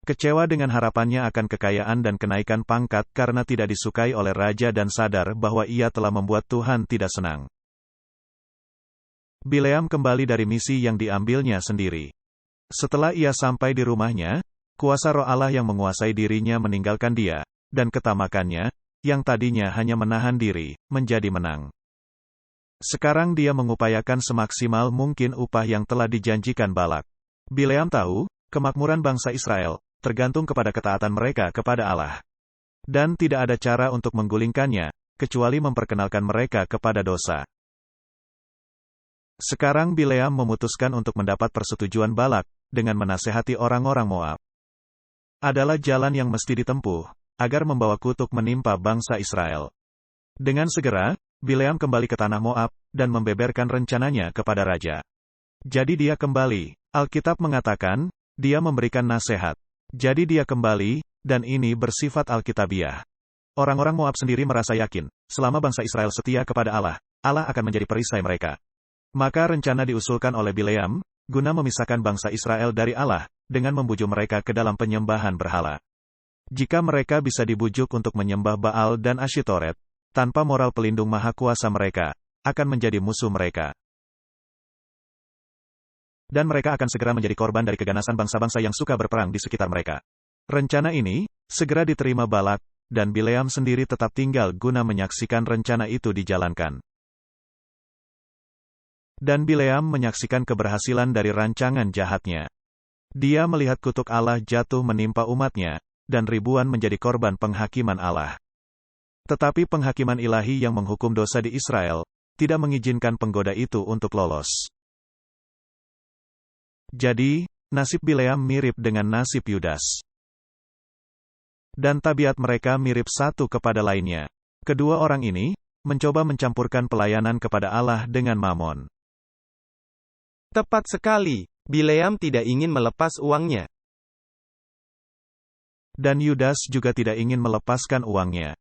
Kecewa dengan harapannya akan kekayaan dan kenaikan pangkat karena tidak disukai oleh raja dan sadar bahwa ia telah membuat Tuhan tidak senang. Bileam kembali dari misi yang diambilnya sendiri. Setelah ia sampai di rumahnya, kuasa Roh Allah yang menguasai dirinya meninggalkan dia, dan ketamakannya, yang tadinya hanya menahan diri, menjadi menang. Sekarang dia mengupayakan semaksimal mungkin upah yang telah dijanjikan Balak. Bileam tahu, kemakmuran bangsa Israel tergantung kepada ketaatan mereka kepada Allah. Dan tidak ada cara untuk menggulingkannya, kecuali memperkenalkan mereka kepada dosa. Sekarang Bileam memutuskan untuk mendapat persetujuan Balak, dengan menasehati orang-orang Moab. Adalah jalan yang mesti ditempuh, agar membawa kutuk menimpa bangsa Israel. Dengan segera, Bileam kembali ke tanah Moab, dan membeberkan rencananya kepada raja. Jadi dia kembali, Alkitab mengatakan, dia memberikan nasihat. Jadi dia kembali, dan ini bersifat Alkitabiah. Orang-orang Moab sendiri merasa yakin, selama bangsa Israel setia kepada Allah, Allah akan menjadi perisai mereka. Maka rencana diusulkan oleh Bileam, guna memisahkan bangsa Israel dari Allah, dengan membujuk mereka ke dalam penyembahan berhala. Jika mereka bisa dibujuk untuk menyembah Baal dan Asyitoret, tanpa moral pelindung maha kuasa mereka, akan menjadi musuh mereka. Dan mereka akan segera menjadi korban dari keganasan bangsa-bangsa yang suka berperang di sekitar mereka. Rencana ini, segera diterima Balak, dan Bileam sendiri tetap tinggal guna menyaksikan rencana itu dijalankan. Dan Bileam menyaksikan keberhasilan dari rancangan jahatnya. Dia melihat kutuk Allah jatuh menimpa umatnya, dan ribuan menjadi korban penghakiman Allah. Tetapi penghakiman ilahi yang menghukum dosa di Israel, tidak mengizinkan penggoda itu untuk lolos. Jadi, nasib Bileam mirip dengan nasib Yudas. Dan tabiat mereka mirip satu kepada lainnya. Kedua orang ini, mencoba mencampurkan pelayanan kepada Allah dengan mamon. Tepat sekali, Bileam tidak ingin melepas uangnya. Dan Yudas juga tidak ingin melepaskan uangnya.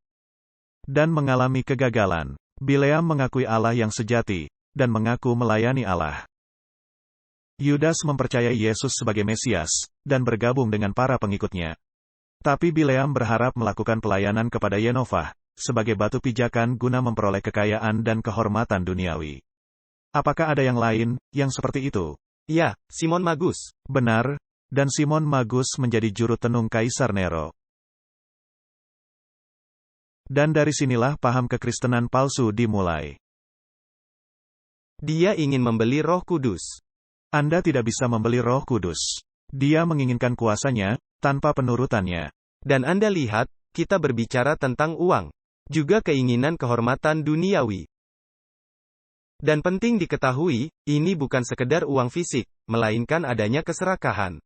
Dan mengalami kegagalan. Bileam mengakui Allah yang sejati, dan mengaku melayani Allah. Yudas mempercayai Yesus sebagai Mesias, dan bergabung dengan para pengikutnya. Tapi Bileam berharap melakukan pelayanan kepada Yenovah, sebagai batu pijakan guna memperoleh kekayaan dan kehormatan duniawi. Apakah ada yang lain, yang seperti itu? Ya, Simon Magus. Benar, dan Simon Magus menjadi juru tenung Kaisar Nero. Dan dari sinilah paham kekristenan palsu dimulai. Dia ingin membeli Roh Kudus. Anda tidak bisa membeli Roh Kudus. Dia menginginkan kuasanya, tanpa penurutannya. Dan Anda lihat, kita berbicara tentang uang. Juga keinginan kehormatan duniawi. Dan penting diketahui, ini bukan sekedar uang fisik, melainkan adanya keserakahan.